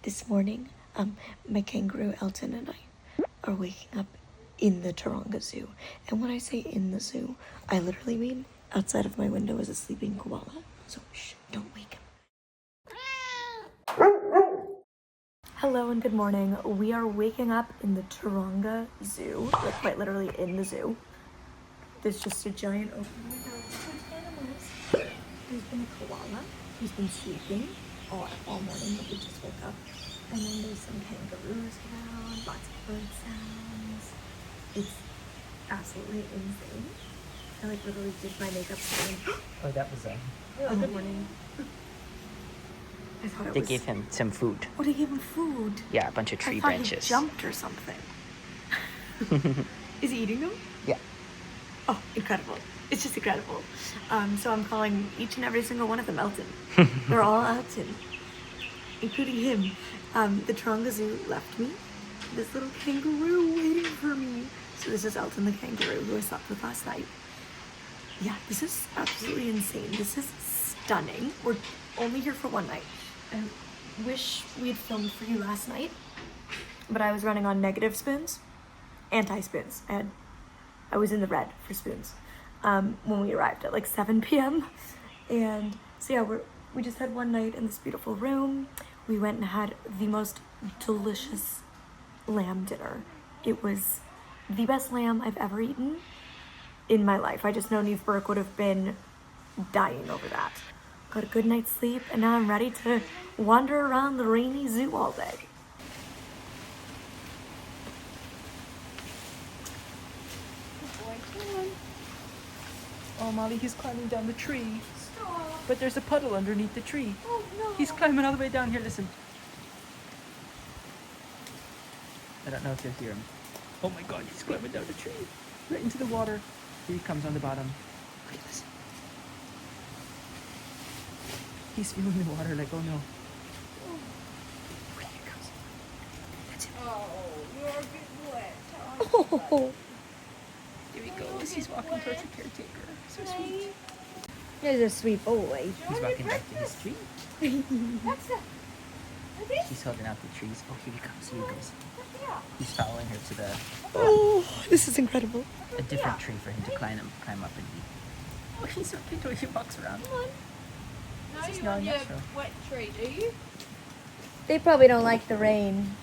This morning, my kangaroo Elton and I are waking up in the Taronga Zoo. And when I say in the zoo, I literally mean outside of my window is a sleeping koala. So shh, don't wake him. Hello and good morning. We are waking up in the Taronga Zoo, like quite literally in the zoo. There's just a giant open window with animals. There's been a koala who's been sleeping all morning, but we just woke up. And then there's some kangaroos around, lots of bird sounds. It's absolutely insane. I like literally did my makeup today. Oh, that was Good morning. I thought They gave him some food. Oh, they gave him food? Yeah, a bunch of tree I thought branches. He jumped or something. Is he eating them? Yeah. Oh, incredible. It's just incredible. So I'm calling each and every single one of them Elton. They're all Elton, including him. The Taronga Zoo left me this little kangaroo waiting for me. So this is Elton the kangaroo who I slept with last night. Yeah, this is absolutely insane. This is stunning. We're only here for one night. I wish we had filmed for you last night, but I was running on negative spoons, anti-spoons. I was in the red for spoons when we arrived at like 7 p.m. And so yeah, we just had one night in this beautiful room. We went and had the most delicious lamb dinner. It was the best lamb I've ever eaten in my life. I just know Neve Burke would have been dying over that. Got a good night's sleep, and now I'm ready to wander around the rainy zoo all day. Oh, Molly, he's climbing down the tree. Stop. But there's a puddle underneath the tree. Oh, no. He's climbing all the way down here. Listen. I don't know if you'll hear him. Oh my God, he's climbing down the tree. Right into the water. Here he comes on the bottom. Look at this. He's feeling the water like, oh no. Oh. Here he comes. That's it. Oh, you're a bit wet. Oh. Here he goes. He's walking towards the caretaker. So sweet. He's a sweet boy. He's walking back to his tree. What's that? She's holding out the trees. Oh, here he comes. Here he goes. He's following her to the Oh, this is incredible. a different tree for him to climb up and eat. Oh, he's so cute. He walks around. Come on. No, This is you not want your natural. wet tree, do you? They probably don't like the rain.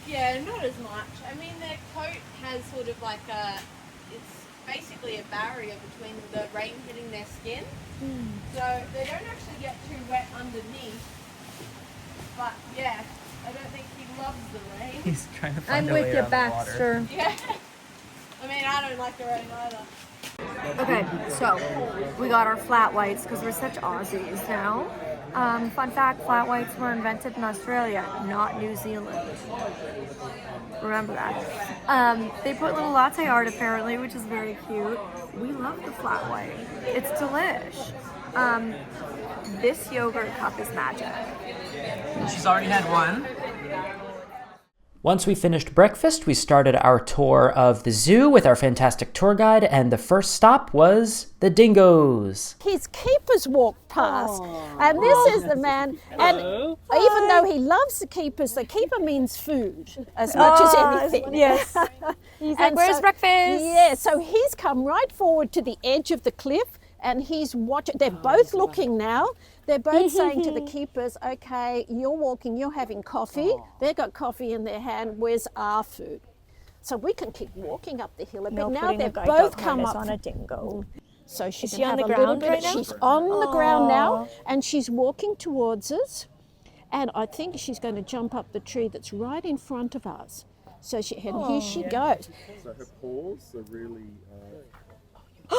Yeah, not as much. I mean, their coat has sort of like it's basically a barrier between the rain hitting their skin. So they don't actually get too wet underneath. But yeah, I don't think he loves the rain. He's trying to find I'm a way with you, around the water. Baxter. Yeah. I mean, I don't like the rain either. Okay, so we got our flat whites because we're such Aussies now. Fun fact, flat whites were invented in Australia, not New Zealand. Remember that. They put little latte art apparently, which is very cute. We love the flat white. It's delish. This yogurt cup is magic. She's already had one. Once we finished breakfast, we started our tour of the zoo with our fantastic tour guide, and the first stop was the dingoes. His keepers walked past, and this is the man. And even though he loves the keeper means food as much as anything. Yes. He's like, where's breakfast? Yeah, so he's come right forward to the edge of the cliff, and he's watching. They're both looking now. They're both saying to the keepers, okay, you're walking, you're having coffee. They've got coffee in their hand. Where's our food? So we can keep walking up the hill a bit. No, now they've guide both dog come harness up. on a dingo. So she Is can she on have the a little ground bit. right now? She's on the ground now, and she's walking towards us. And I think she's going to jump up the tree that's right in front of us. So here she goes. So her paws are really.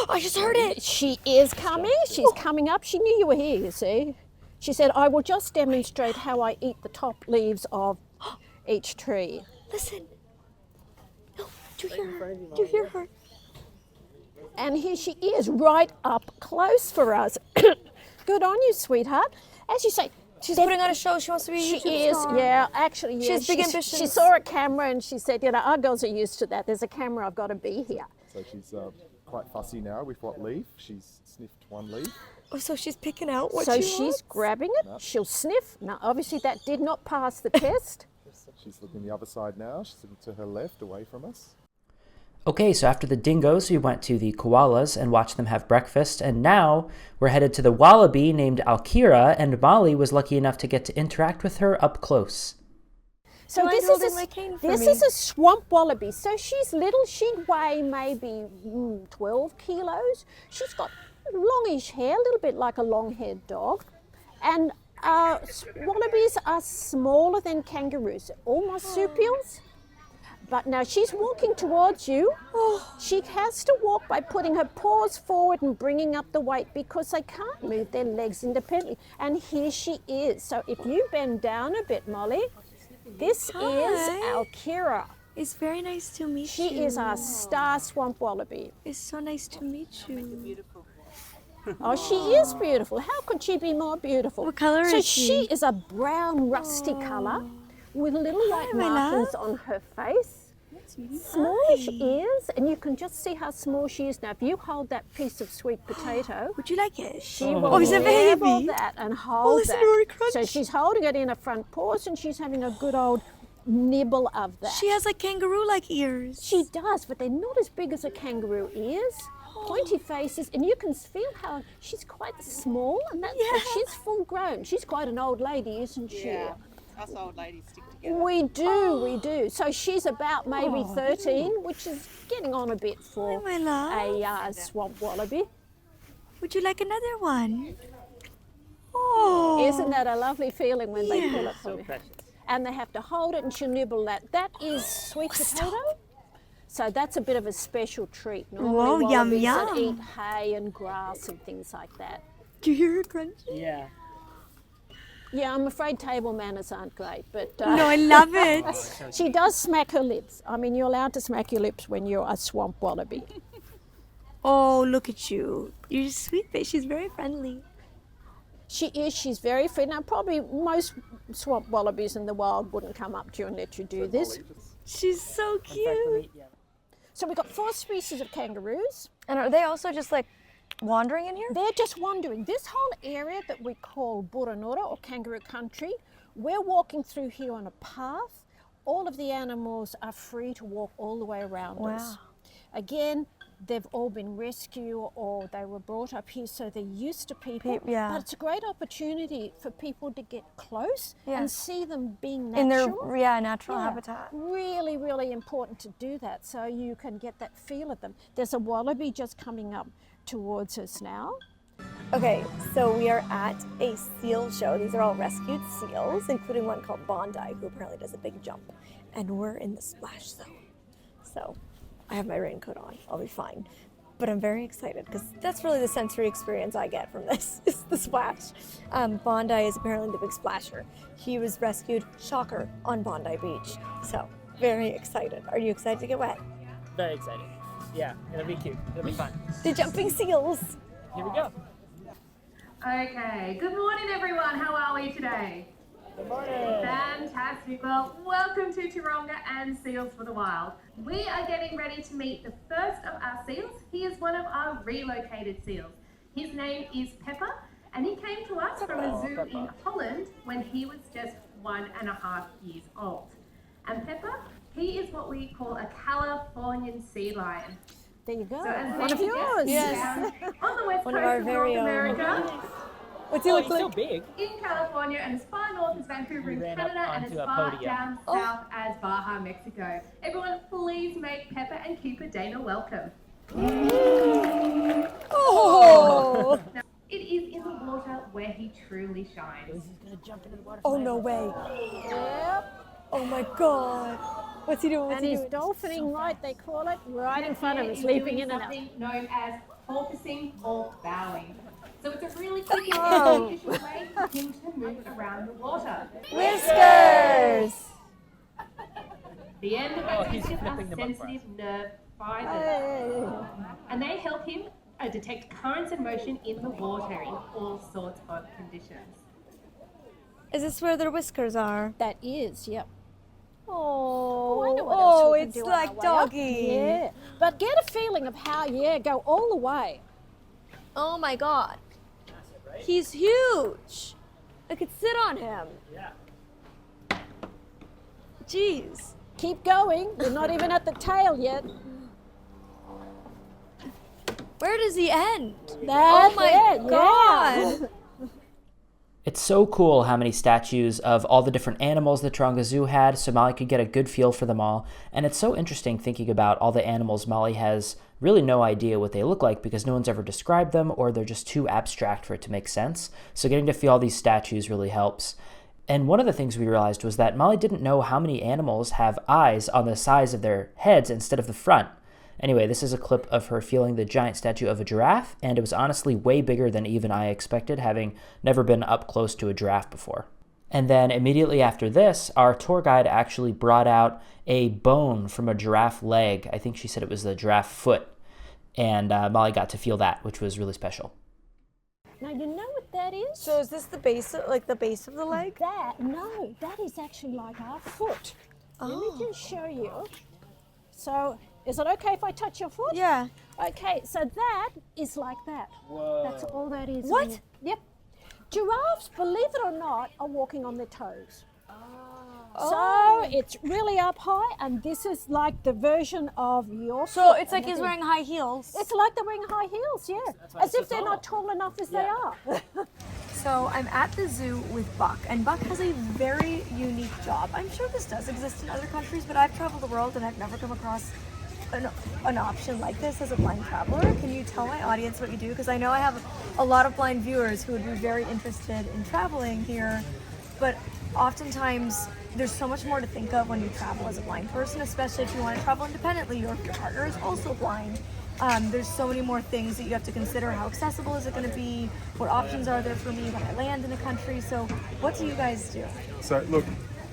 I just heard it. She is coming. She's coming up. She knew you were here, you see. She said, I will just demonstrate how I eat the top leaves of each tree. Listen. No, do you hear her? Do you hear her? And here she is, right up close for us. Good on you, sweetheart. As you say, She's putting on a show. She wants to be a she YouTube is, star. yeah, actually, She yeah. has big ambitions. She saw a camera and she said, our girls are used to that. There's a camera, I've got to be here. So she's quite fussy now with what leaf. She's sniffed one leaf. Oh, so she's picking out what So she she's wants? grabbing it. She'll sniff. Now, obviously, that did not pass the test. She's looking the other side now. She's looking to her left, away from us. Okay, so after the dingoes, we went to the koalas and watched them have breakfast, and now we're headed to the wallaby named Alkira, and Molly was lucky enough to get to interact with her up close. So Do you this mind is holding my cane for this me? is a swamp wallaby. So she's little. She'd weigh maybe 12 kilos. She's got longish hair, a little bit like a long-haired dog. And wallabies are smaller than kangaroos, all marsupials. But now she's walking towards you. She has to walk by putting her paws forward and bringing up the weight because they can't move their legs independently. And here she is. So if you bend down a bit, Molly, this is Alkira. It's very nice to meet you. She is our star swamp wallaby. It's so nice to meet you. Oh, she is beautiful. How could she be more beautiful? What color so is she? she is a brown, rusty colour with little white my markings love. on her face. Smallish ears, and you can just see how small she is now. If you hold that piece of sweet potato, Would you like it? she will it's a nibble baby. that and hold listen to her that. crunch. So she's holding it in her front paws, and she's having a good old nibble of that. She has like kangaroo-like ears. She does, but they're not as big as a kangaroo ears. Pointy faces, and you can feel how she's quite small, and that, but she's full grown. She's quite an old lady, isn't she? Yeah, us old ladies stick together. We do, we do. So she's about maybe 13, which is getting on a bit for my love. a swamp wallaby. Would you like another one? Oh. Isn't that a lovely feeling when they pull it from you? And they have to hold it and she'll nibble that. That is sweet potato. So that's a bit of a special treat. Normally Whoa, yum, wallabies yum. that eat hay and grass and things like that. Do you hear her crunching? Yeah. Yeah, I'm afraid table manners aren't great, but No, I love it. she does smack her lips. I mean, you're allowed to smack your lips when you're a swamp wallaby. Oh, look at you. You're a sweet face. She's very friendly. She is. She's very friendly. Now, probably most swamp wallabies in the wild wouldn't come up to you and let you do this. She's so cute. So we've got 4 species of kangaroos. And are they also just like wandering in here? They're just wandering. This whole area that we call Buranora or kangaroo country, we're walking through here on a path. All of the animals are free to walk all the way around us. Again, they've all been rescued or they were brought up here, so they're used to people. Yeah. But it's a great opportunity for people to get close Yeah. and see them being In their natural. natural Yeah, habitat. Really, really important to do that so you can get that feel of them. There's a wallaby just coming up towards us now. Okay, so we are at a seal show. These are all rescued seals, including one called Bondi, who apparently does a big jump. And we're in the splash zone. So I have my raincoat on. I'll be fine. But I'm very excited because that's really the sensory experience I get from this, is the splash. Bondi is apparently the big splasher. He was rescued, shocker, on Bondi Beach. So very excited. Are you excited to get wet? Very excited. Yeah, it'll be cute. It'll be fun. The jumping seals. Here we go. Okay, good morning everyone. How are we today? Good morning. Fantastic. Well, welcome to Taronga and Seals for the Wild. We are getting ready to meet the first of our seals. He is one of our relocated seals. His name is Pepper, and he came to us from a zoo in Holland when he was just 1.5 years old. And Pepper, he is what we call a Californian sea lion. There you go. So as One of many yours. Yes. on the west One coast of our of very North own. America. What's he look He's like? so big. In California and as far north as Vancouver in We ran up Canada and as onto a far podium. down south as Baja, Mexico. Everyone, please make Pepper and Keeper Dana welcome. Oh! Now, it is in the water where he truly shines. He's gonna jump into the water. Oh, no way. Yep. Oh my God. What's he doing? What's And he he's doing? dolphining right, they call it, right in front of He us, is leaping doing in and out. something known as porpoising or bowing. So it's a really quick Oh. and efficient way for him to move around the water. Whiskers! The end of Oh, that he's whiskers are flipping them up for us. sensitive nerve fibers. Hey. And they help him detect currents and motion in the water in all sorts of conditions. Is this where their whiskers are? That is, yep. Oh, I know what else we can it's do on like our way up. doggy. Yeah, but get a feeling of how, go all the way. Oh my God. right? He's huge. I could sit on him. Yeah. Jeez. Keep going. We're not even at the tail yet. Where does he end? That's Oh my it, God. yeah. It's so cool how many statues of all the different animals the Taronga Zoo had, so Molly could get a good feel for them all. And it's so interesting thinking about all the animals. Molly has really no idea what they look like because no one's ever described them, or they're just too abstract for it to make sense. So getting to feel all these statues really helps. And one of the things we realized was that Molly didn't know how many animals have eyes on the sides of their heads instead of the front. Anyway, this is a clip of her feeling the giant statue of a giraffe, and it was honestly way bigger than even I expected, having never been up close to a giraffe before. And then immediately after this, our tour guide actually brought out a bone from a giraffe leg. I think she said it was the giraffe foot. And Molly got to feel that, which was really special. Now, you know what that is? So is this the base, like the base of the leg? No, that is actually like our foot. Let me just show you. So, is it okay if I touch your foot? Yeah. Okay, so that is like that. Whoa. That's all that is. What? Yep. Giraffes, believe it or not, are walking on their toes. So it's really up high, and this is like the version of your So foot. it's like he's wearing high heels. It's like they're wearing high heels, yeah. why As it's if so they're tall. not tall enough as they are. So I'm at the zoo with Buck, and Buck has a very unique job. I'm sure this does exist in other countries, but I've traveled the world and I've never come across an option like this as a blind traveler. Can you tell my audience what you do? Because I know I have a lot of blind viewers who would be very interested in traveling here, but oftentimes there's so much more to think of when you travel as a blind person, especially if you want to travel independently or if your partner is also blind. There's so many more things that you have to consider. How accessible is it going to be? What options are there for me when I land in a country? So what do you guys do? So look,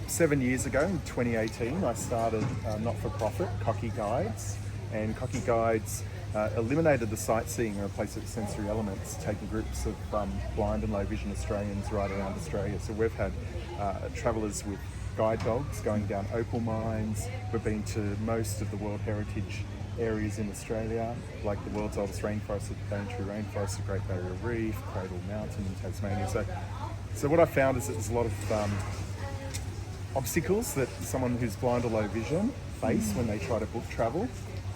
7 years ago in 2018, I started not-for-profit Cocky Guides, and Cocky Guides eliminated the sightseeing and replaced it with sensory elements, taking groups of blind and low vision Australians right around Australia. So we've had travellers with guide dogs going down opal mines. We've been to most of the World Heritage areas in Australia, like the world's oldest rainforest, the Daintree Rainforest, the Great Barrier Reef, Cradle Mountain in Tasmania. So what I found is that there's a lot of obstacles that someone who's blind or low vision face when they try to book travel.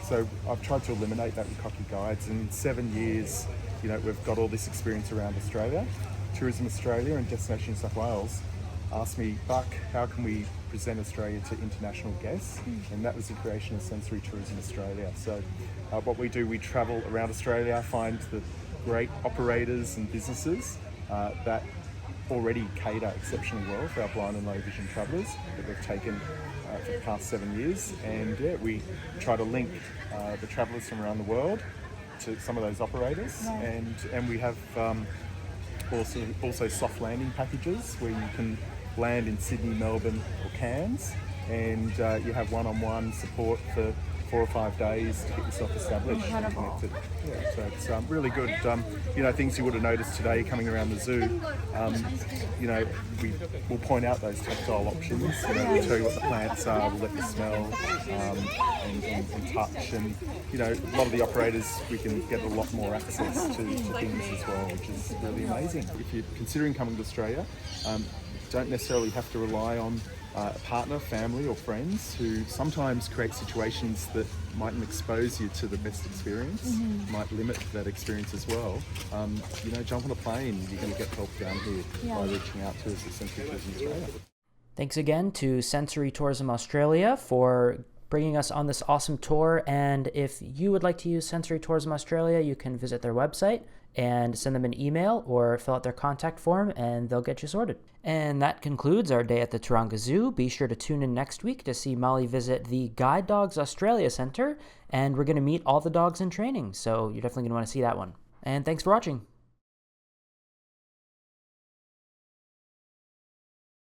So I've tried to eliminate that with Cocky Guides, and in 7 years, we've got all this experience around Australia. Tourism Australia and Destination New South Wales asked me, Buck, how can we present Australia to international guests? And that was the creation of Sensory Tourism Australia. So what we do, we travel around Australia, find the great operators and businesses that already cater exceptionally well for our blind and low vision travellers that we've taken for the past 7 years. And we try to link the travellers from around the world to some of those operators. Right. And we have also soft landing packages where you can land in Sydney, Melbourne or Cairns, and you have one-on-one support for 4 or 5 days to get yourself established and connected. Yeah, so it's really good. Things you would have noticed today coming around the zoo, we'll point out those tactile options. We'll tell you what the plants are, we'll let you smell and touch. And, a lot of the operators, we can get a lot more access to things as well, which is really amazing. If you're considering coming to Australia, don't necessarily have to rely on a partner, family or friends who sometimes create situations that mightn't expose you to the best experience, might limit that experience as well. Jump on a plane, you're going to get help down here by reaching out to us at Sensory Tourism Australia. Thanks again to Sensory Tourism Australia for bringing us on this awesome tour. And if you would like to use Sensory Tourism Australia, you can visit their website and send them an email or fill out their contact form and they'll get you sorted. And that concludes our day at the Taronga Zoo. Be sure to tune in next week to see Molly visit the Guide Dogs Australia Centre, and we're going to meet all the dogs in training, so you're definitely going to want to see that one. And thanks for watching.